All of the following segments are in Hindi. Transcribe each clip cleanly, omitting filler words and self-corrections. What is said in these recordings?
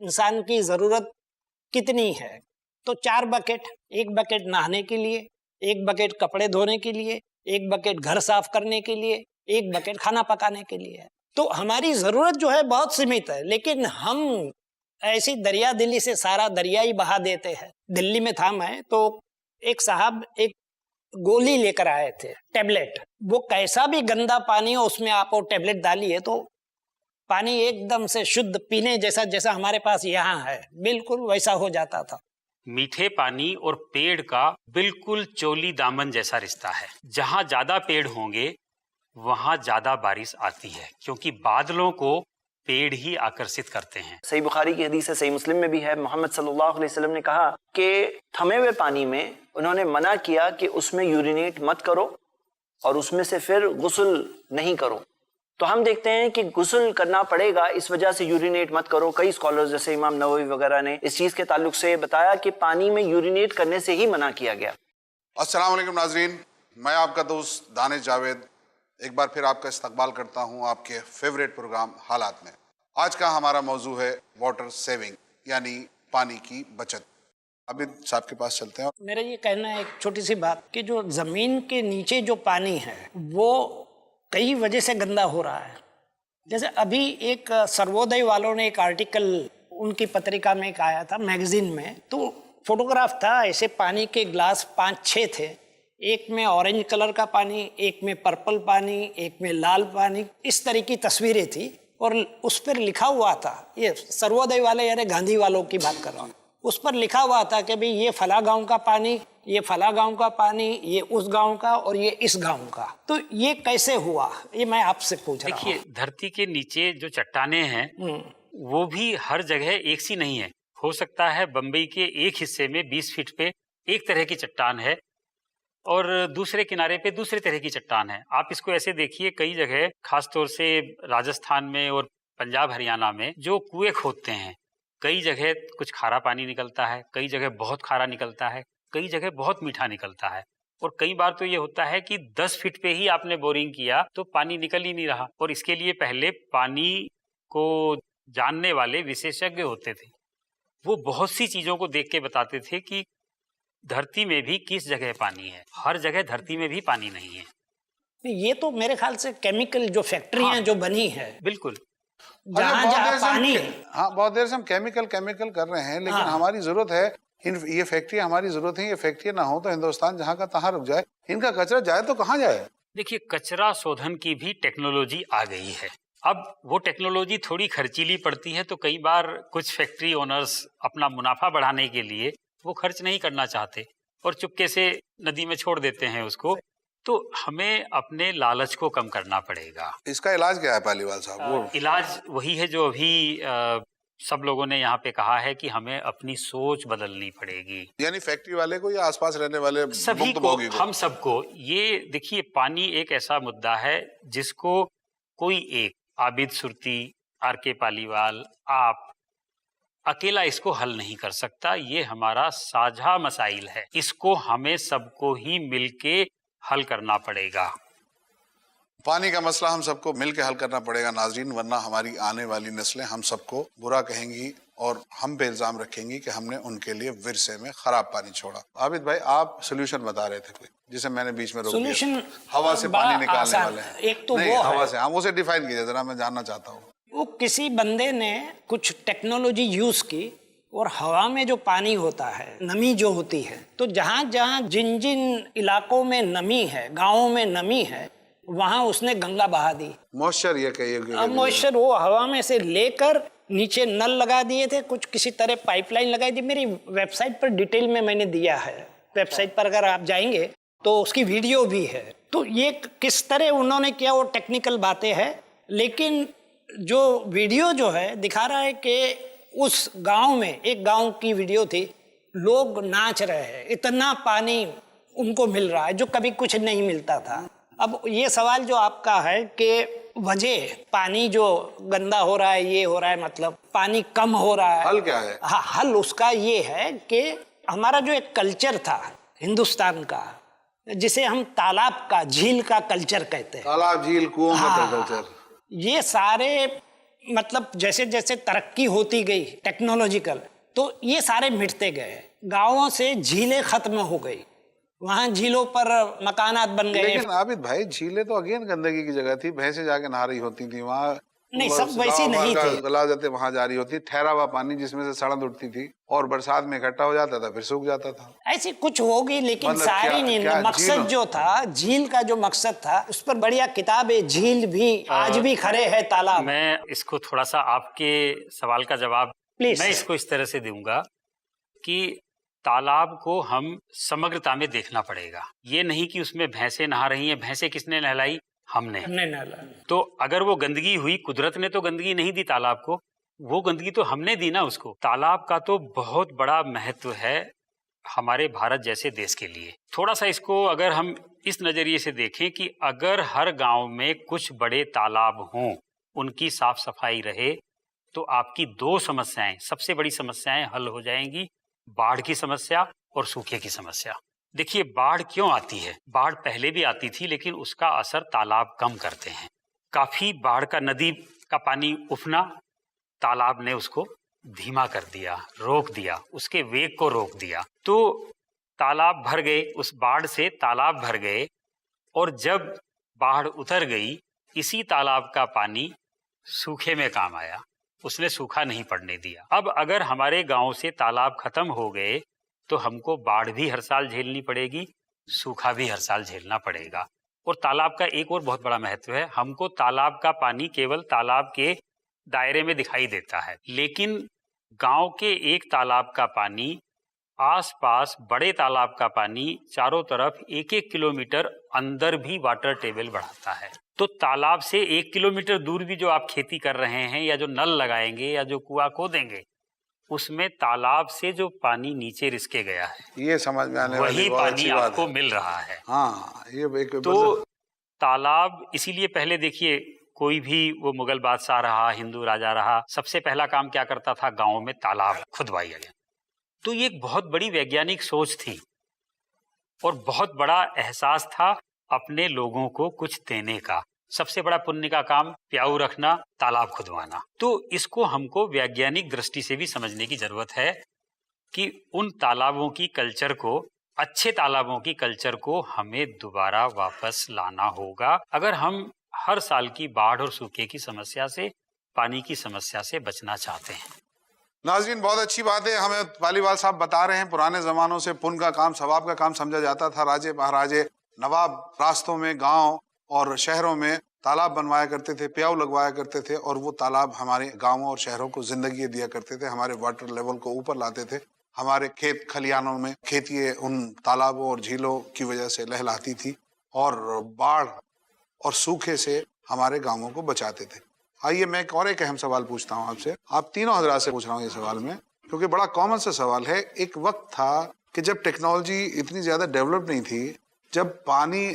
इंसान की जरूरत कितनी है? तो 4 बकेट, एक बकेट नहाने के लिए, एक बकेट कपड़े धोने के लिए, एक बकेट घर साफ करने के लिए, एक बकेट खाना पकाने के लिए। तो हमारी जरूरत जो है बहुत सीमित है, लेकिन हम ऐसी दरिया दिली से सारा दरिया ही बहा देते हैं। दिल्ली में था मैं, तो एक साहब एक गोली लेकर आए थे, टेबलेट। वो कैसा भी गंदा पानी हो उसमें आप वो टेबलेट डालिए तो पानी एकदम से शुद्ध पीने जैसा, जैसा हमारे पास यहाँ है, बिल्कुल वैसा हो जाता था। मीठे पानी और पेड़ का बिल्कुल चोली दामन जैसा रिश्ता है। जहाँ ज्यादा पेड़ होंगे वहाँ ज्यादा बारिश आती है, क्योंकि बादलों को पेड़ ही आकर्षित करते हैं। सही बुखारी की हदीस है, सही मुस्लिम में भी है, मोहम्मद सल्लल्लाहु अलैहि वसल्लम ने कहा कि थमे हुए पानी में उन्होंने मना किया कि उसमें यूरिनेट मत करो और उसमें से फिर गुस्ल नहीं करो। तो हम देखते हैं कि गुस्ल करना पड़ेगा, इस वजह से यूरिनेट मत करो। कई स्कॉलर्स जैसे इमाम नववी वगैरह ने इस चीज के ताल्लुक से बताया कि पानी में यूरिनेट करने से ही मना किया गया। अस्सलाम वालेकुम नाजरीन, मैं आपका दोस्त दानिश जावेद एक बार फिर आपका इस्तकबाल करता हूं आपके फेवरेट प्रोग्राम हालात में। आज का हमारा मौजू है वाटर सेविंग, यानी पानी की बचत। अभी साहब के पास चलते हैं। मेरा ये कहना है एक छोटी सी बात कि जो जमीन के नीचे जो पानी है वो कई वजह से गंदा हो रहा है। जैसे अभी एक सर्वोदय वालों ने एक आर्टिकल उनकी पत्रिका में एक आया था, मैगजीन में, तो फोटोग्राफ था, ऐसे पानी के ग्लास 5-6 थे, एक में ऑरेंज कलर का पानी, एक में पर्पल पानी, एक में लाल पानी, इस तरह की तस्वीरें थी। और उस पर लिखा हुआ था, ये सर्वोदय वाले यानी गांधी वालों की बात कर रहा हूँ, उस पर लिखा हुआ था कि भाई ये फला गांव का पानी, ये फला गांव का पानी, ये उस गांव का और ये इस गांव का। तो ये कैसे हुआ, ये मैं आपसे पूछ रहा हूँ। देखिए, धरती के नीचे जो चट्टाने हैं वो भी हर जगह एक सी नहीं है। हो सकता है बम्बई के एक हिस्से में 20 फीट पे एक तरह की चट्टान है और दूसरे किनारे पे दूसरे तरह की चट्टान है। आप इसको ऐसे देखिए, कई जगह खासतौर से राजस्थान में और पंजाब हरियाणा में जो कुएं खोदते हैं, कई जगह कुछ खारा पानी निकलता है, कई जगह बहुत खारा निकलता है, कई जगह बहुत मीठा निकलता है। और कई बार तो ये होता है कि 10 फीट पे ही आपने बोरिंग किया तो पानी निकल ही नहीं रहा। और इसके लिए पहले पानी को जानने वाले विशेषज्ञ होते थे, वो बहुत सी चीजों को देख के बताते थे कि धरती में भी किस जगह पानी है। हर जगह धरती में भी पानी नहीं है। ये तो मेरे ख्याल से केमिकल जो फैक्ट्रियां जो बनी है, बिल्कुल, जहाँ पानी, हाँ बहुत देर से हम केमिकल कर रहे हैं, लेकिन हमारी जरूरत है ये फैक्ट्री हमारी जरूरत है। ये फैक्ट्री ना हो तो हिंदुस्तान जहाँ का तहाँ रुक जाए। इनका कचरा जाए तो कहाँ जाए? देखिए, कचरा शोधन की भी टेक्नोलॉजी आ गई है। अब वो टेक्नोलॉजी थोड़ी खर्चीली पड़ती है, तो कई बार कुछ फैक्ट्री ओनर्स अपना मुनाफा बढ़ाने के लिए वो खर्च नहीं करना चाहते और चुपके से नदी में छोड़ देते हैं उसको। तो हमें अपने लालच को कम करना पड़ेगा। इसका इलाज क्या है पालीवाल साहब? वो इलाज वही है जो अभी सब लोगों ने यहाँ पे कहा है कि हमें अपनी सोच बदलनी पड़ेगी। यानी फैक्ट्री वाले को या आसपास रहने वाले सभी को, हम सबको। ये देखिए, पानी एक ऐसा मुद्दा है जिसको कोई एक आबिद सुरती, आर.के. पालीवाल, आप अकेला इसको हल नहीं कर सकता। ये हमारा साझा मसाइल है, इसको हमें सबको ही मिलके हल करना पड़ेगा। पानी का मसला हम सबको मिलकर हल करना पड़ेगा नाजरीन, वरना हमारी आने वाली नस्लें हम सबको बुरा कहेंगी और हम पे इल्जाम रखेंगी कि हमने उनके लिए विरसे में खराब पानी छोड़ा। आबिद भाई, आप सोल्यूशन बता रहे थे कोई, जिसे मैंने बीच में रोक दिया। सोल्यूशन हवा से पानी निकालने वाले हैं। एक तो नहीं, वो हवा है, से, हम उसे डिफाइन कीजिए जरा, मैं जानना चाहता हूँ। वो किसी बंदे ने कुछ टेक्नोलॉजी यूज की और हवा में जो पानी होता है, नमी जो होती है, तो जहाँ जहाँ जिन जिन इलाकों में नमी है, गाँवों में नमी है, वहाँ उसने गंगा बहा दी। मॉइस्चर ये कहिए। अब मॉइस्चर वो हवा में से लेकर नीचे नल लगा दिए थे, कुछ किसी तरह पाइपलाइन लगाई थी। मेरी वेबसाइट पर डिटेल में मैंने दिया है, वेबसाइट पर अगर आप जाएंगे तो उसकी वीडियो भी है। तो ये किस तरह उन्होंने किया वो टेक्निकल बातें हैं, लेकिन जो वीडियो जो है दिखा रहा है कि उस गांव में, एक गांव की वीडियो थी, लोग नाच रहे हैं, इतना पानी उनको मिल रहा है जो कभी कुछ नहीं मिलता था। अब ये सवाल जो आपका है कि वजह पानी जो गंदा हो रहा है, ये हो रहा है, मतलब पानी कम हो रहा है, हल क्या है? हाँ, हल उसका ये है कि हमारा जो एक कल्चर था हिंदुस्तान का, जिसे हम तालाब का, झील का कल्चर कहते हैं, तालाब, झील, कुओं का कल्चर, ये सारे मतलब जैसे जैसे तरक्की होती गई टेक्नोलॉजिकल, तो ये सारे मिटते गए। गांवों से झीलें खत्म हो गई, वहां झीलों पर मकानात बन गए। लेकिन आबिद भाई, झीलें तो अगेन गंदगी की जगह थी, भैंसे जाके नहा रही होती थी वहाँ। नहीं, सब वैसी नहीं थी। गला जाते वहां जा रही होती, ठहरा हुआ पानी जिसमें से सड़न उठती थी और बरसात में इकट्ठा हो जाता था, फिर सूख जाता था। ऐसी कुछ होगी, लेकिन मतलब सारी नहीं। मकसद जो था, झील का जो मकसद था, उस पर बढ़िया किताब है, झील भी आज भी खड़े है तालाब। मैं इसको थोड़ा सा आपके सवाल का जवाब प्लीज, मैं इसको इस तरह से दूंगा कि तालाब को हम समग्रता में देखना पड़ेगा। ये नहीं कि उसमें भैंसें नहा रही हैं, भैंसें किसने नहलाई? हमने। तो अगर वो गंदगी हुई, कुदरत ने तो गंदगी नहीं दी तालाब को, वो गंदगी तो हमने दी ना उसको। तालाब का तो बहुत बड़ा महत्व है हमारे भारत जैसे देश के लिए। थोड़ा सा इसको अगर हम इस नजरिए से देखें कि अगर हर गांव में कुछ बड़े तालाब हों, उनकी साफ सफाई रहे, तो आपकी दो समस्याएं, सबसे बड़ी समस्याएं हल हो जाएंगी, बाढ़ की समस्या और सूखे की समस्या। देखिए, बाढ़ क्यों आती है? बाढ़ पहले भी आती थी, लेकिन उसका असर तालाब कम करते हैं। काफी बाढ़ का, नदी का पानी उफना, तालाब ने उसको धीमा कर दिया, रोक दिया, उसके वेग को रोक दिया। तो तालाब भर गए, उस बाढ़ से तालाब भर गए, और जब बाढ़ उतर गई, इसी तालाब का पानी सूखे में काम आया, उसने सूखा नहीं पड़ने दिया। अब अगर हमारे गांव से तालाब खत्म हो गए तो हमको बाढ़ भी हर साल झेलनी पड़ेगी, सूखा भी हर साल झेलना पड़ेगा। और तालाब का एक और बहुत बड़ा महत्व है, हमको तालाब का पानी केवल तालाब के दायरे में दिखाई देता है, लेकिन गांव के एक तालाब का पानी आसपास बड़े तालाब का पानी चारों तरफ 1-1 किलोमीटर अंदर भी वाटर टेबल बढ़ाता है। तो तालाब से 1 किलोमीटर दूर भी जो आप खेती कर रहे हैं, या जो नल लगाएंगे, या जो कुआं खोदेंगे, उसमें तालाब से जो पानी नीचे रिसके गया है, ये समझ में आने वाली वही बहुत पानी अच्छी बात आपको है। मिल रहा है। हाँ, ये एक तो तालाब, इसीलिए पहले देखिए, कोई भी वो मुगल बादशाह रहा, हिंदू राजा रहा, सबसे पहला काम क्या करता था? गांव में तालाब खुदवाया गया। तो ये एक बहुत बड़ी वैज्ञानिक सोच थी और बहुत बड़ा एहसास था अपने लोगों को कुछ देने का। सबसे बड़ा पुण्य का काम प्याऊ रखना, तालाब खुदवाना। तो इसको हमको वैज्ञानिक दृष्टि से भी समझने की जरूरत है कि उन तालाबों की कल्चर को, अच्छे तालाबों की कल्चर को हमें दोबारा वापस लाना होगा, अगर हम हर साल की बाढ़ और सूखे की समस्या से, पानी की समस्या से बचना चाहते हैं। नाज़रीन, बहुत अच्छी बात है। हमें वालीवाल साहब बता रहे हैं, पुराने जमानों से पुण्य का काम, सवाब का काम समझा जाता था। राजे महाराजे, नवाब रास्तों में, गांव और शहरों में तालाब बनवाया करते थे, प्याऊ लगवाया करते थे, और वो तालाब हमारे गांवों और शहरों को जिंदगी दिया करते थे, हमारे वाटर लेवल को ऊपर लाते थे। हमारे खेत खलियानों में खेती उन तालाबों और झीलों की वजह से लहलाती थी, और बाढ़ और सूखे से हमारे गांवों को बचाते थे। आइए, मैं एक अहम सवाल पूछता हूँ आपसे, आप तीनों हजरात से पूछ रहा हूँ ये सवाल में, क्योंकि बड़ा कॉमन सा सवाल है। एक वक्त था कि जब टेक्नोलॉजी इतनी ज्यादा डेवलप नहीं थी, जब पानी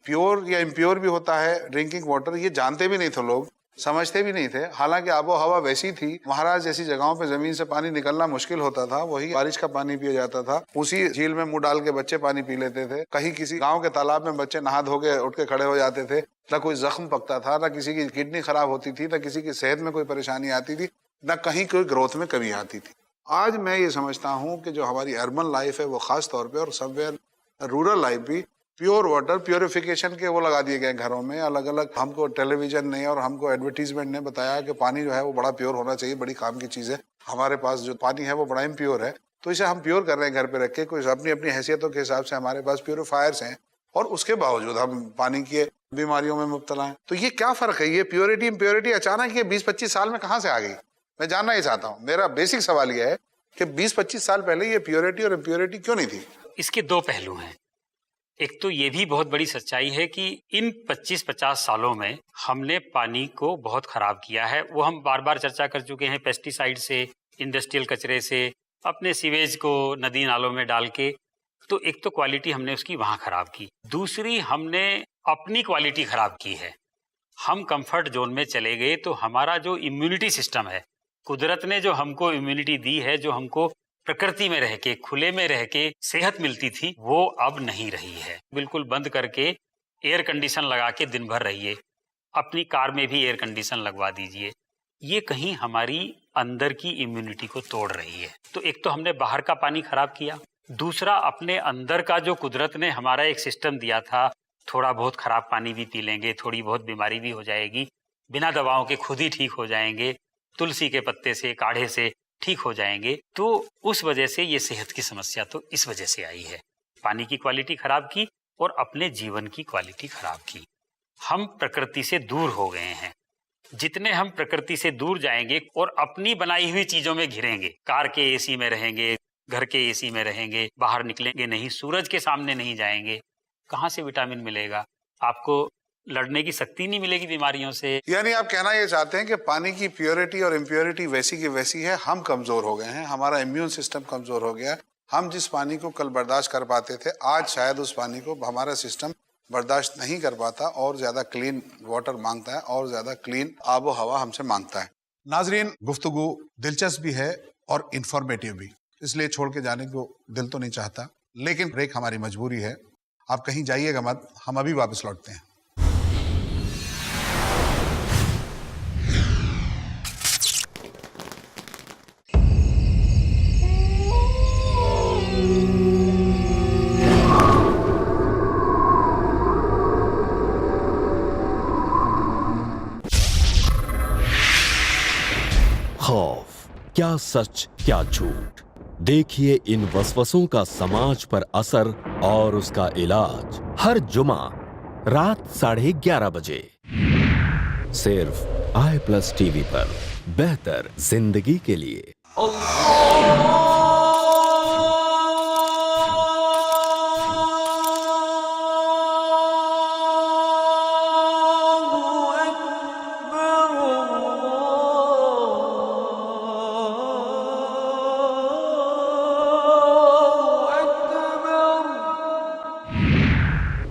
प्योर या इम्प्योर भी होता है, ड्रिंकिंग वाटर, ये जानते भी नहीं थे लोग, समझते भी नहीं थे। हालांकि आबो हवा वैसी थी, महाराज जैसी जगहों पे जमीन से पानी निकलना मुश्किल होता था, वही बारिश का पानी पिया जाता था, उसी झील में मुंह डाल के बच्चे पानी पी लेते थे। कहीं किसी गांव के तालाब में बच्चे नहा धो के उठ के खड़े हो जाते थे, ना कोई जख्म पकता था, ना किसी की किडनी खराब होती थी, ना किसी की सेहत में कोई परेशानी आती थी, ना कहीं कोई ग्रोथ में कमी आती थी। आज मैं ये समझता हूँ कि जो हमारी अर्बन लाइफ है वो खास तौर पे, और समवेयर रूरल लाइफ भी, प्योर वाटर प्योरिफिकेशन के वो लगा दिए गए घरों में। अलग अलग हमको टेलीविजन ने और हमको एडवर्टीजमेंट ने बताया कि पानी जो है वो बड़ा प्योर होना चाहिए, बड़ी काम की चीज़ है। हमारे पास जो पानी है वो बड़ा इम्प्योर है, तो इसे हम प्योर कर रहे हैं घर पे रख के। कोई अपनी अपनी हैसियतों के हिसाब से हमारे पास प्योरीफायर्स हैं, और उसके बावजूद हम पानी की बीमारियों में मुब्तला हैं। तो ये क्या फ़र्क है? ये प्योरिटी इम्प्योरिटी अचानक ये 20-25 साल में कहाँ से आ गई? मैं जानना ही चाहता हूँ। मेरा बेसिक सवाल ये है कि 20-25 साल पहले ये प्योरिटी और इम्प्योरिटी क्यों नहीं थी? इसके दो पहलू हैं। एक तो ये भी बहुत बड़ी सच्चाई है कि इन 25-50 सालों में हमने पानी को बहुत खराब किया है। वो हम बार बार चर्चा कर चुके हैं, पेस्टिसाइड से, इंडस्ट्रियल कचरे से, अपने सीवेज को नदी नालों में डाल के, तो एक तो क्वालिटी हमने उसकी वहाँ खराब की, दूसरी हमने अपनी क्वालिटी खराब की है। हम कंफर्ट जोन में चले गए तो हमारा जो इम्यूनिटी सिस्टम है, कुदरत ने जो हमको इम्यूनिटी दी है, जो हमको प्रकृति में रह के, खुले में रह के सेहत मिलती थी, वो अब नहीं रही है। बिल्कुल बंद करके एयर कंडीशन लगा के दिन भर रहिए, अपनी कार में भी एयर कंडीशन लगवा दीजिए, ये कहीं हमारी अंदर की इम्यूनिटी को तोड़ रही है। तो एक तो हमने बाहर का पानी खराब किया, दूसरा अपने अंदर का जो कुदरत ने हमारा एक सिस्टम दिया था, थोड़ा बहुत खराब पानी भी पी लेंगे, थोड़ी बहुत बीमारी भी हो जाएगी, बिना दवाओं के खुद ही ठीक हो जाएंगे, तुलसी के पत्ते से, काढ़े से ठीक हो जाएंगे। तो उस वजह से ये सेहत की समस्या तो इस वजह से आई है। पानी की क्वालिटी खराब की और अपने जीवन की क्वालिटी खराब की। हम प्रकृति से दूर हो गए हैं। जितने हम प्रकृति से दूर जाएंगे और अपनी बनाई हुई चीजों में घिरेंगे, कार के एसी में रहेंगे, घर के एसी में रहेंगे, बाहर निकलेंगे नहीं, सूरज के सामने नहीं जाएंगे, कहाँ से विटामिन मिलेगा? आपको लड़ने की शक्ति नहीं मिलेगी बीमारियों से। यानी आप कहना ये चाहते हैं कि पानी की प्योरिटी और इम्प्योरिटी वैसी की वैसी है, हम कमजोर हो गए हैं, हमारा इम्यून सिस्टम कमजोर हो गया है। हम जिस पानी को कल बर्दाश्त कर पाते थे, आज शायद उस पानी को हमारा सिस्टम बर्दाश्त नहीं कर पाता और ज्यादा क्लीन वाटर मांगता है और ज्यादा क्लीन आबो हवा हमसे मांगता है। नाजरीन, गुफ्तगू दिलचस्प भी है और इंफॉर्मेटिव भी, इसलिए छोड़ के जाने को दिल तो नहीं चाहता, लेकिन ब्रेक हमारी मजबूरी है। आप कहीं जाइएगा मत, हम अभी वापस लौटते हैं। खौफ, क्या सच क्या झूठ, देखिए इन वसवसों का समाज पर असर और उसका इलाज हर जुमा रात 11:30 बजे सिर्फ i+ टीवी पर, बेहतर जिंदगी के लिए।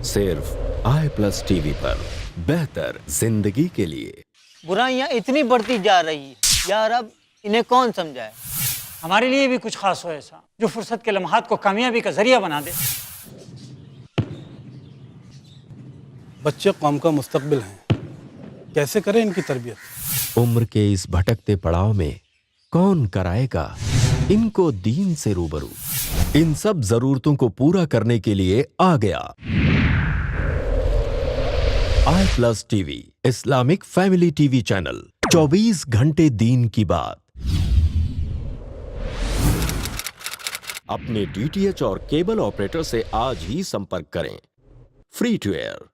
सिर्फ i+ टीवी पर, बेहतर जिंदगी के लिए। बुराइयां इतनी बढ़ती जा रही है यार, अब इन्हें कौन समझाए? हमारे लिए भी कुछ खास हो ऐसा जो फुर्सत के लम्हात को कामयाबी का जरिया बना दे। बच्चे कौम का मुस्तकबिल हैं, कैसे करें इनकी तरबियत? उम्र के इस भटकते पड़ाव में कौन कराएगा इनको दीन से रूबरू? इन सब जरूरतों को पूरा करने के लिए आ गया i+ TV, Islamic family TV channel, 24 घंटे दीन की बात। अपने DTH और केबल ऑपरेटर से आज ही संपर्क करें। Free to air.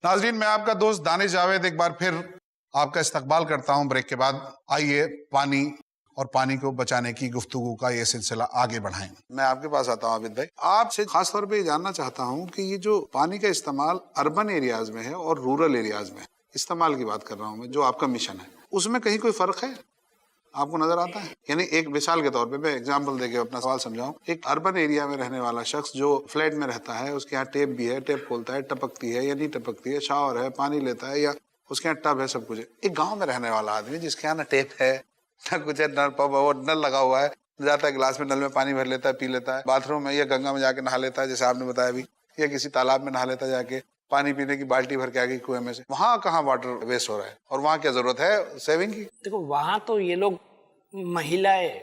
नाजरीन, मैं आपका दोस्त दानिश जावेद एक बार फिर आपका इस्तकबाल करता हूं ब्रेक के बाद। आइए पानी और पानी को बचाने की गुफ्तगू का ये सिलसिला आगे बढ़ाएं। मैं आपके पास आता हूं आबिद भाई, आपसे खास तौर पे ये जानना चाहता हूं कि ये जो पानी का इस्तेमाल अर्बन एरियाज में है और रूरल एरियाज में, इस्तेमाल की बात कर रहा हूं मैं, जो आपका मिशन है, उसमें कहीं कोई फर्क है आपको नजर आता है? यानी एक मिसाल के तौर पे मैं एग्जांपल देके अपना सवाल समझाऊं। एक अर्बन एरिया में रहने वाला शख्स जो फ्लैट में रहता है, उसके यहाँ टेप भी है, टेप खोलता है, टपकती है या नहीं टपकती है, शावर है, पानी लेता है, या उसके यहाँ टब है, सब कुछ है। एक गाँव में रहने वाला आदमी जिसके यहाँ ना टेप है ना कुछ है, नल पंप, वो नल लगा हुआ है, जाता है गिलास में नल में पानी भर लेता है, पी लेता है, बाथरूम में या गंगा में जाके नहा लेता है जैसे आपने बताया अभी, या किसी तालाब में नहा लेता है जाके, पानी पीने की बाल्टी भर के आ गई कुएं में से। वहाँ कहाँ वाटर वेस्ट हो रहा है और वहाँ क्या जरूरत है सेविंग की? देखो, वहाँ तो ये लोग महिलाएं,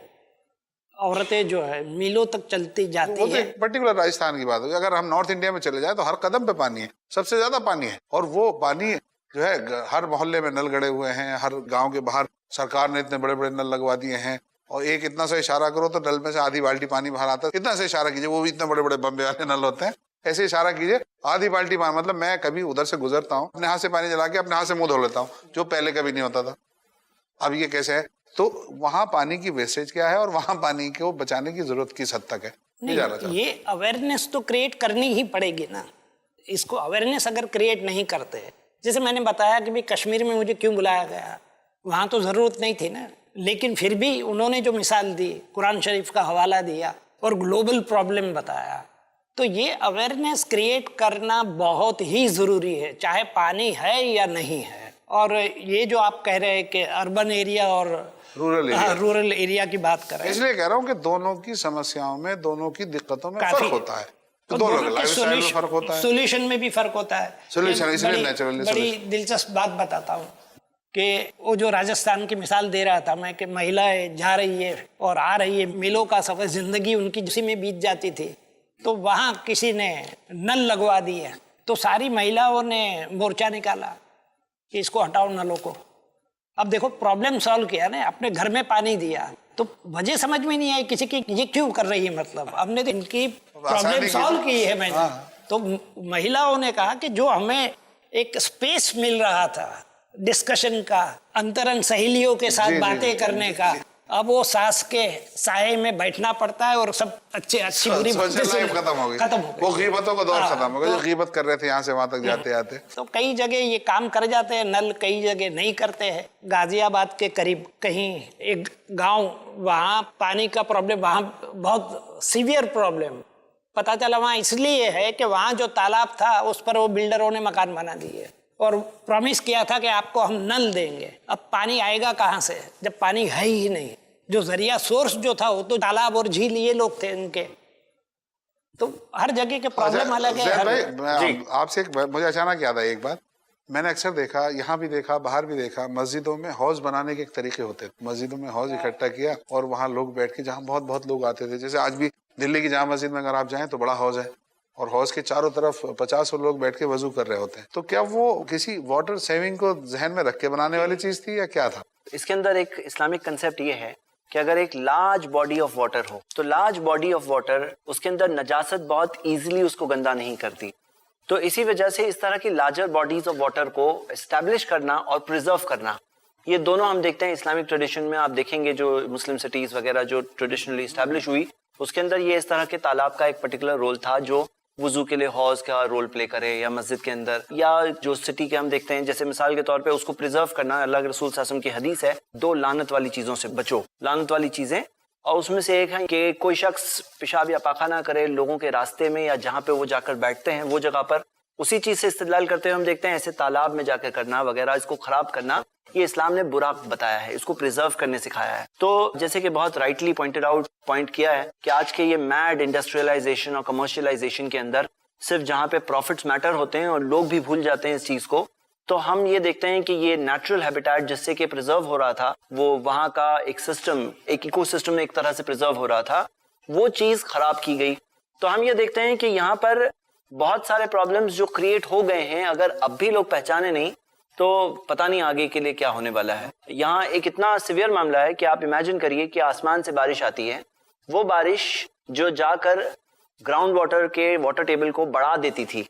औरतें जो है मिलों तक चलती जाती है। पर्टिकुलर राजस्थान की बात होगी, अगर हम नॉर्थ इंडिया में चले जाए तो हर कदम पे पानी है, सबसे ज्यादा पानी है, और वो पानी जो है हर मोहल्ले में नल गड़े हुए हैं, हर गांव के बाहर सरकार ने इतने बड़े बड़े नल लगवा दिए हैं, और एक इतना सा इशारा करो तो नल में से आधी बाल्टी पानी बाहर आता है। इतना सा इशारा कीजिए, वो भी इतने बड़े बड़े बम्बे वाले नल होते हैं, ऐसे इशारा कीजिए आधी बाल्टी पानी, मतलब मैं कभी उधर से गुजरता हूँ, अपने हाथ से पानी जला के अपने हाथ से मुंह धो लेता हूँ, जो पहले कभी नहीं होता था। अब ये कैसे है? तो वहाँ पानी की वेस्टेज क्या है और वहाँ पानी को बचाने की जरूरत किस हद तक है? नहीं, ये अवेयरनेस तो क्रिएट करनी ही पड़ेगी ना। इसको अवेयरनेस अगर क्रिएट नहीं करते जैसे मैंने बताया कि भाई कश्मीर में मुझे क्यों बुलाया गया, वहाँ तो ज़रूरत नहीं थी ना, लेकिन फिर भी उन्होंने जो मिसाल दी, कुरान शरीफ का हवाला दिया और ग्लोबल प्रॉब्लम बताया, तो ये अवेयरनेस क्रिएट करना बहुत ही ज़रूरी है, चाहे पानी है या नहीं है। और ये जो आप कह रहे हैं कि अर्बन एरिया और रूरल एरिया की बात कर रहे हैं, इसलिए कह रहा हूँ कि दोनों की समस्याओं में, दोनों की दिक्कतों में फर्क होता है, तो दोनों के लाइफस्टाइल में फर्क होता है, सोल्यूशन में भी फर्क होता है। सोल्यूशन इसलिए नेचुरली बड़ी दिलचस्प बात बताता हूँ कि वो जो राजस्थान की मिसाल दे रहा था मैं कि महिलाएं जा रही है और आ रही है, मिलों का सफर, जिंदगी उनकी उसी में बीत जाती थी, तो वहाँ किसी ने नल लगवा दिए, तो सारी महिलाओं ने मोर्चा निकाला कि इसको हटाओ नलों को। अब देखो प्रॉब्लम सॉल्व किया ना, अपने घर में पानी दिया, तो वजह समझ में नहीं आई किसी की, ये क्यों कर रही है, मतलब हमने तो इनकी प्रॉब्लम सॉल्व की है मैंने। तो महिलाओं ने कहा कि जो हमें एक स्पेस मिल रहा था डिस्कशन का, अंतरंग सहेलियों के साथ बातें करने का, अब वो सास के साये में बैठना पड़ता है और सब अच्छी बुरी लाइफ खत्म हो गई, वो गीबतों का दौर खत्म हो गया, जो गीबत कर रहे थे यहाँ से वहां तक जाते आते। तो कई जगह ये काम कर जाते हैं नल, कई जगह नहीं करते हैं। गाजियाबाद के करीब कहीं एक गांव, वहाँ पानी का प्रॉब्लम, वहाँ बहुत सीवियर प्रॉब्लम पता चला। वहाँ इसलिए है कि वहाँ जो तालाब था उस पर वो बिल्डरों ने मकान बना दिए और प्रॉमिस किया था कि आपको हम नल देंगे। अब पानी आएगा कहाँ से जब पानी है ही नहीं? जो जरिया सोर्स जो था वो तो तालाब और झील, ये लोग थे इनके। तो हर जगह के प्रॉब्लम अलग है। आपसे मुझे अचानक याद आई एक बात, मैंने अक्सर देखा, यहाँ भी देखा, बाहर भी देखा, मस्जिदों में हौज बनाने के एक तरीके होते थे। मस्जिदों में हौज इकट्ठा किया और वहाँ लोग बैठ के, जहाँ बहुत बहुत लोग आते थे, जैसे आज भी दिल्ली की जामा मस्जिद में अगर आप जाएं तो बड़ा हौज है और हौज के चारों तरफ 50 लोग बैठ के वजू कर रहे होते हैं। तो क्या वो किसी वाटर सेविंग को जहन में रख के बनाने वाली चीज थी या क्या था? इसके अंदर एक इस्लामिक कंसेप्ट ये है कि अगर एक लार्ज बॉडी ऑफ वाटर हो तो लार्ज बॉडी ऑफ वाटर, उसके अंदर नजासत बहुत इजीली उसको गंदा नहीं करती। तो इसी वजह से इस तरह की लार्जर बॉडीज ऑफ वाटर को एस्टैब्लिश करना और प्रिजर्व करना, ये दोनों हम देखते हैं इस्लामिक ट्रेडिशन में। आप देखेंगे जो मुस्लिम सिटीज वगैरह जो ट्रेडिशनली एस्टैब्लिश हुई, उसके अंदर ये इस तरह के तालाब का एक पर्टिकुलर रोल था जो वुजू के लिए हौज का रोल प्ले करे, या मस्जिद के अंदर, या जो सिटी के हम देखते हैं, जैसे मिसाल के तौर पे उसको प्रिजर्व करना। अल्लाह के रसूल सल्लल्लाहु अलैहि वसल्लम की हदीस है, 2 लानत वाली चीजों से बचो, लानत वाली चीजें, और उसमें से एक है कि कोई शख्स पेशाब या पाखाना करे लोगों के रास्ते में या जहाँ पे वो जाकर बैठते हैं वो जगह पर। उसी चीज से इस्तेदलाल करते हुए हम देखते हैं ऐसे तालाब में जाकर करना वगैरह, इसको खराब करना, ये इस्लाम ने बुरा बताया है, इसको प्रिजर्व करने सिखाया है। तो जैसे कि बहुत राइटली पॉइंट किया है कि आज के ये मैड इंडस्ट्रियलाइजेशन और कमर्शियलाइजेशन के अंदर सिर्फ जहाँ पे प्रॉफिट्स मैटर होते हैं और लोग भी भूल जाते हैं इस चीज को, तो हम ये देखते हैं कि ये नेचुरल हैबिटेट जिससे कि प्रिजर्व हो रहा था, वो वहाँ का एक सिस्टम, एक इकोसिस्टम एक तरह से प्रिजर्व हो रहा था, वो चीज खराब की गई। तो हम ये देखते हैं कि यहाँ पर बहुत सारे प्रॉब्लम्स जो क्रिएट हो गए हैं, अगर अब भी लोग पहचाने नहीं तो पता नहीं आगे के लिए क्या होने वाला है। यहाँ एक इतना सिवियर मामला है कि आप इमेजिन करिए कि आसमान से बारिश आती है, वो बारिश जो जाकर ग्राउंड वाटर के वाटर टेबल को बढ़ा देती थी,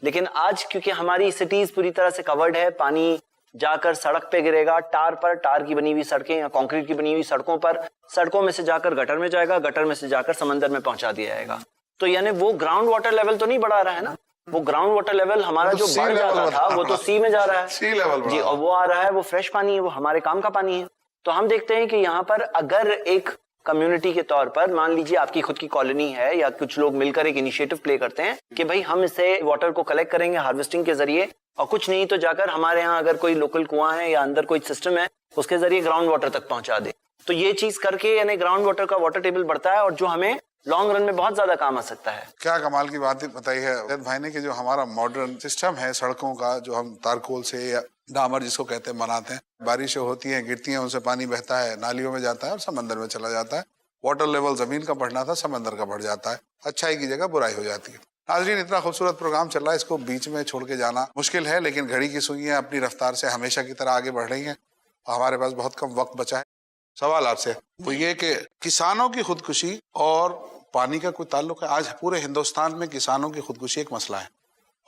लेकिन आज क्योंकि हमारी सिटीज पूरी तरह से कवर्ड है, पानी जाकर सड़क पे गिरेगा, टार पर, टार की बनी हुई सड़कें या कंक्रीट की बनी हुई सड़कों पर, सड़कों में से जाकर गटर में जाएगा, गटर में से जाकर समंदर में पहुंचा दिया जाएगा। तो यानी वो ग्राउंड वाटर लेवल तो नहीं बढ़ा रहा है ना, वो ग्राउंड वाटर लेवल हमारा जो बढ़ जाता था वो तो सी में जा रहा है, सी लेवल जी, और वो आ रहा है, वो फ्रेश पानी है, वो हमारे काम का पानी है। तो हम देखते हैं कि यहाँ पर अगर एक कम्युनिटी के तौर पर, मान लीजिए आपकी खुद की कॉलोनी है या कुछ लोग मिलकर एक इनिशिएटिव प्ले करते हैं कि भाई हम इससे वाटर को कलेक्ट करेंगे हार्वेस्टिंग के जरिए, और कुछ नहीं तो जाकर हमारे यहाँ अगर कोई लोकल कुआं है या अंदर कोई सिस्टम है उसके जरिए ग्राउंड वाटर तक पहुंचा दे, तो ये चीज करके यानी ग्राउंड वाटर का वाटर टेबल बढ़ता है और जो हमें लॉन्ग रन में बहुत ज्यादा काम आ सकता है। क्या कमाल की बात बताई है जैद भाई ने कि जो हमारा मॉडर्न सिस्टम है सड़कों का, जो हम तारकोल से या डामर जिसको कहते हैं बनाते हैं, बारिशें होती हैं, गिरती हैं, उनसे पानी बहता है, नालियों में जाता है और समंदर में चला जाता है। वाटर लेवल जमीन का बढ़ना था, समंदर का बढ़ जाता है, अच्छाई की जगह बुराई हो जाती है। नाज़रीन, इतना खूबसूरत प्रोग्राम चल रहा है, इसको बीच में छोड़ के जाना मुश्किल है, लेकिन घड़ी की सुइयां अपनी रफ्तार से हमेशा की तरह आगे बढ़ रही हैं और हमारे पास बहुत कम वक्त बचा है। सवाल आपसे वो ये कि किसानों की खुदकुशी और पानी का कोई ताल्लुक है? आज पूरे हिंदुस्तान में किसानों की खुदकुशी एक मसला है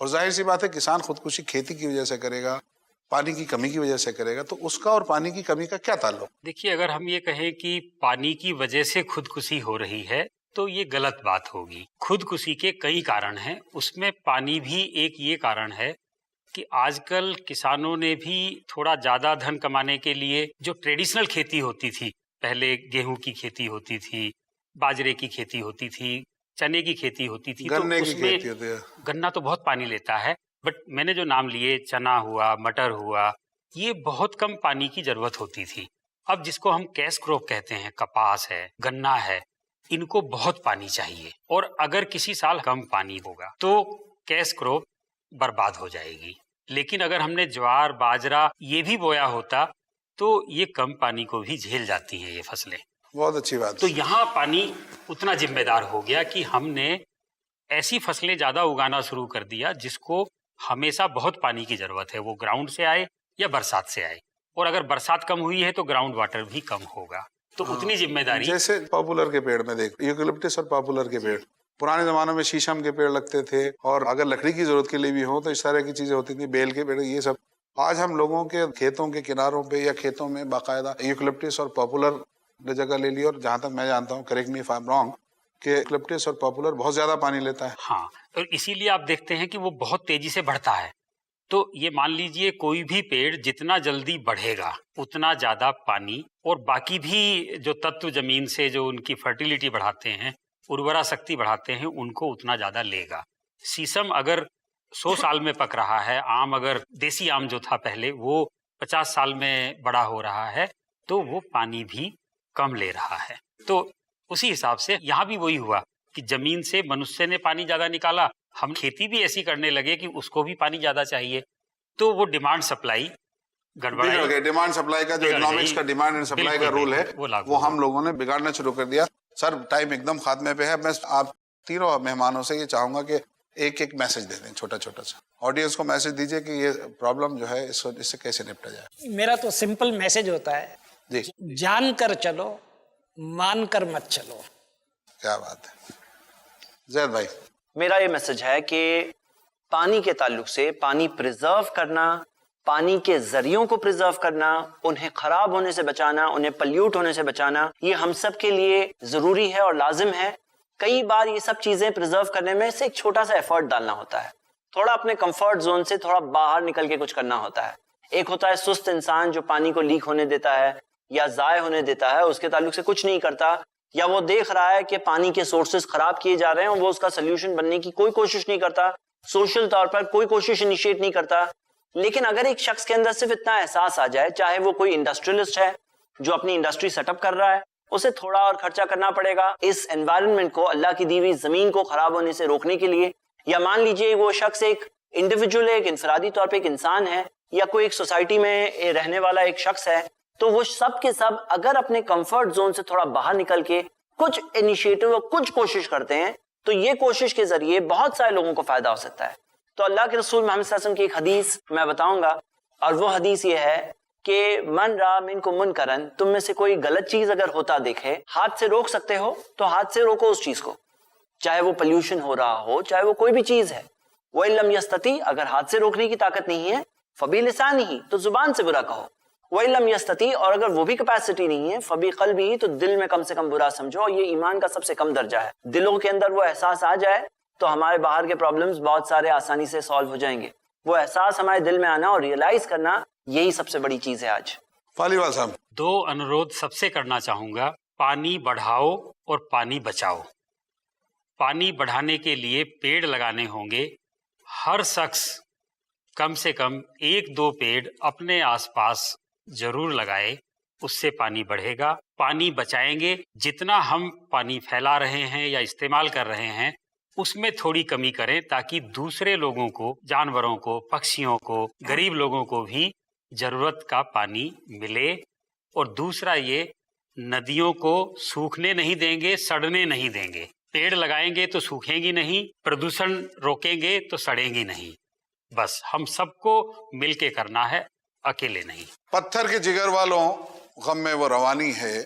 और जाहिर सी बात है किसान खुदकुशी खेती की वजह से करेगा, पानी की कमी की वजह से करेगा, तो उसका और पानी की कमी का क्या ताल्लुक? देखिए, अगर हम ये कहें कि पानी की वजह से खुदकुशी हो रही है तो ये गलत बात होगी। खुदकुशी के कई कारण हैं, उसमें पानी भी एक ये कारण है कि आजकल किसानों ने भी थोड़ा ज्यादा धन कमाने के लिए जो ट्रेडिशनल खेती होती थी, पहले गेहूं की खेती होती थी, बाजरे की खेती होती थी, चने की खेती होती थी, गन्ने तो की उसमें खेती होती है। गन्ना तो बहुत पानी लेता है, बट मैंने जो नाम लिए, चना हुआ, मटर हुआ, ये बहुत कम पानी की जरूरत होती थी। अब जिसको हम कैश क्रॉप कहते हैं, कपास है, गन्ना है, इनको बहुत पानी चाहिए, और अगर किसी साल कम पानी होगा तो कैश क्रॉप बर्बाद हो जाएगी। लेकिन अगर हमने ज्वार, बाजरा ये भी बोया होता तो ये कम पानी को भी झेल जाती हैं ये फसलें। बहुत अच्छी बात। तो यहाँ पानी उतना जिम्मेदार हो गया कि हमने ऐसी फसलें ज्यादा उगाना शुरू कर दिया जिसको हमेशा बहुत पानी की जरूरत है, वो ग्राउंड से आए या बरसात से आए, और अगर बरसात कम हुई है तो ग्राउंड वाटर भी कम होगा। तो उतनी जिम्मेदारी, जैसे पॉपुलर के पेड़ में देख, यूकेलिप्टस और पॉपुलर के पेड़, पुराने जमानों में शीशम के पेड़ लगते थे, और अगर लकड़ी की जरूरत के लिए भी हो तो इस तरह की चीजें होती थी, बेल के पेड़, ये सब। आज हम लोगों के खेतों के किनारों पे या खेतों में बाकायदा यूकेलिप्टस और पॉपुलर ने जगह ले ली, और जहां तक मैं जानता हूँ, correct me if I am wrong, कि यूकेलिप्टस और पॉपुलर बहुत ज्यादा पानी लेता है। हाँ, और इसीलिए आप देखते हैं कि वो बहुत तेजी से बढ़ता है। तो ये मान लीजिए कोई भी पेड़ जितना जल्दी बढ़ेगा उतना ज्यादा पानी, और बाकी भी जो तत्व जमीन से जो उनकी फर्टिलिटी बढ़ाते हैं, उर्वरा शक्ति बढ़ाते हैं, उनको उतना ज्यादा लेगा। शीशम अगर 100 साल में पक रहा है, आम अगर देसी आम जो था पहले वो 50 साल में बड़ा हो रहा है, तो वो पानी भी कम ले रहा है। तो उसी हिसाब से यहाँ भी वही हुआ कि जमीन से मनुष्य ने पानी ज्यादा निकाला, हम खेती भी ऐसी करने लगे कि उसको भी पानी ज्यादा चाहिए, तो वो डिमांड सप्लाई गड़बड़, डिमांड सप्लाई का जो इकोनॉमिक्स का डिमांड एंड सप्लाई का रूल है वो हम लोगों ने बिगाड़ना शुरू कर दिया। सर, टाइम एकदम खात्मे पे है। मैं आप तीनों मेहमानों से ये चाहूंगा कि एक एक मैसेज दे दें, छोटा छोटा सा। ऑडियंस को मैसेज दीजिए कि ये प्रॉब्लम जो है इससे कैसे निपटा जाए। मेरा तो सिंपल मैसेज होता है जी, जान कर चलो, मान कर मत चलो। क्या बात है जैद भाई। मेरा ये मैसेज है कि पानी के ताल्लुक से पानी प्रिजर्व करना, पानी के जरियों को प्रिजर्व करना, उन्हें खराब होने से बचाना, उन्हें पल्यूट होने से बचाना, ये हम सब के लिए जरूरी है और लाजिम है। कई बार ये सब चीजें प्रिजर्व करने में से एक छोटा सा एफर्ट डालना होता है, थोड़ा अपने कंफर्ट जोन से थोड़ा बाहर निकल के कुछ करना होता है। एक होता है सुस्त इंसान जो पानी को लीक होने देता है या जाय होने देता है, उसके ताल्लुक से कुछ नहीं करता, या वो देख रहा है कि पानी के सोर्सेज खराब किए जा रहे हैं और वो उसका सोल्यूशन बनने की कोई कोशिश नहीं करता, सोशल तौर पर कोई कोशिश इनिशिएट नहीं करता। लेकिन अगर एक शख्स के अंदर सिर्फ इतना एहसास आ जाए, चाहे वो कोई इंडस्ट्रियलिस्ट है जो अपनी इंडस्ट्री सेटअप कर रहा है, उसे थोड़ा और खर्चा करना पड़ेगा इस एनवायरनमेंट को, अल्लाह की दी हुई जमीन को खराब होने से रोकने के लिए। या मान लीजिए वो शख्स एक इंडिविजुअल है, एक इंफरादी तौर पे एक इंसान है, या कोई एक सोसाइटी में रहने वाला एक शख्स है, तो वो सब के सब अगर अपने कंफर्ट जोन से थोड़ा बाहर निकल के कुछ इनिशिएटिव और कुछ कोशिश करते हैं, तो ये कोशिश के जरिए बहुत सारे लोगों को फायदा हो सकता है। तो अल्लाह के रसूल मोहम्मद सल्लल्लाहु अलैहि वसल्लम की एक हदीस मैं बताऊंगा, और वो हदीस ये है कि मन रा मिनकुम मुनकरन, तुम में से कोई गलत चीज अगर होता देखे, हाथ से रोक सकते हो तो हाथ से रोको उस चीज को, चाहे वो पोल्यूशन हो रहा हो, चाहे वो कोई भी चीज है। वो इल्लम यस्तती, अगर हाथ से रोकने की ताकत नहीं है, फबी लिसानिही, तो जुबान से बुरा कहो। वो इल्लम यस्तती, और अगर वो भी कैपेसिटी नहीं है, फबी क़ल्बिही, तो दिल में कम से कम बुरा समझो। ये ईमान का सबसे कम दर्जा है। दिलों के अंदर वो एहसास आ जाए तो हमारे बाहर के प्रॉब्लम्स बहुत सारे आसानी से सॉल्व हो जाएंगे। वो एहसास हमारे दिल में आना और रियलाइज करना, यही सबसे बड़ी चीज है आज। पालीवाल साहब। 2 अनुरोध सबसे करना चाहूंगा, पानी बढ़ाओ और पानी बचाओ। पानी बढ़ाने के लिए पेड़ लगाने होंगे। हर शख्स कम से कम 1-2 पेड़ अपने आसपास जरूर लगाए, उससे पानी बढ़ेगा। पानी बचाएंगे, जितना हम पानी फैला रहे हैं या इस्तेमाल कर रहे हैं उसमें थोड़ी कमी करें, ताकि दूसरे लोगों को, जानवरों को, पक्षियों को, गरीब लोगों को भी जरूरत का पानी मिले। और दूसरा ये, नदियों को सूखने नहीं देंगे, सड़ने नहीं देंगे। पेड़ लगाएंगे तो सूखेंगी नहीं, प्रदूषण रोकेंगे तो सड़ेंगी नहीं। बस हम सबको मिलके करना है, अकेले नहीं। पत्थर के जिगर वालों गम में वो रवानी है,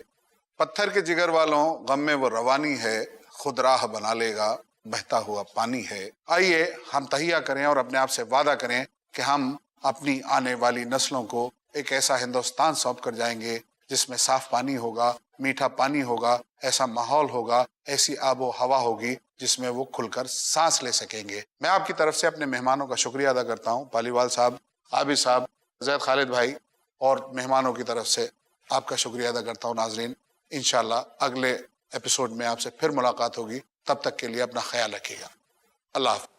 पत्थर के जिगर वालों गम में वो रवानी है, खुद राह बना लेगा बहता हुआ पानी है। आइए हम तहिया करें और अपने आप से वादा करें कि हम अपनी आने वाली नस्लों को एक ऐसा हिंदुस्तान सौंप कर जाएंगे जिसमें साफ पानी होगा, मीठा पानी होगा, ऐसा माहौल होगा, ऐसी आबो हवा होगी जिसमें वो खुलकर सांस ले सकेंगे। मैं आपकी तरफ से अपने मेहमानों का शुक्रिया अदा करता हूँ, पालीवाल साहब, आबिद साहब, जैद खालिद भाई, और मेहमानों की तरफ से आपका शुक्रिया अदा करता हूँ। नाजरीन, इंशाल्लाह अगले एपिसोड में आपसे फिर मुलाकात होगी। तब तक के लिए अपना ख्याल रखिएगा। अल्लाह हाफ़िज़।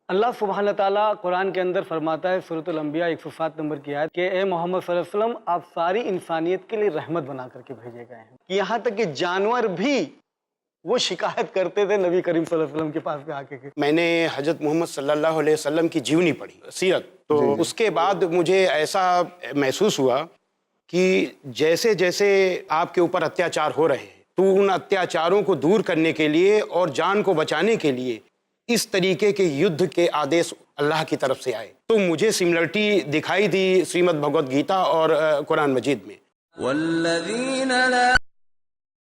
अल्लाह सुब्हान ताला कुरान के अंदर फरमाता है, सूरतुल अंबिया 107 नंबर की आयत, कि ए मोहम्मद सल्लल्लाहु अलैहि वसल्लम, आप सारी इंसानियत के लिए रहमत बना करके भेजे गए हैं। कि यहाँ तक कि जानवर भी वो शिकायत करते थे नबी करीम सल्लल्लाहु अलैहि वसल्लम के पास में आके के। मैंने हजरत मोहम्मद सल्लल्लाहु अलैहि वसल्लम की जीवनी पढ़ी, सीरत, तो उसके बाद मुझे ऐसा महसूस हुआ कि जैसे जैसे आपके ऊपर अत्याचार हो रहे हैं, तो उन अत्याचारों को दूर करने के लिए और जान को बचाने के लिए इस तरीके के युद्ध के आदेश अल्लाह की तरफ से आए। तो मुझे सिमिलरिटी दिखाई दी श्रीमद् भगवद गीता और कुरान मजीद में।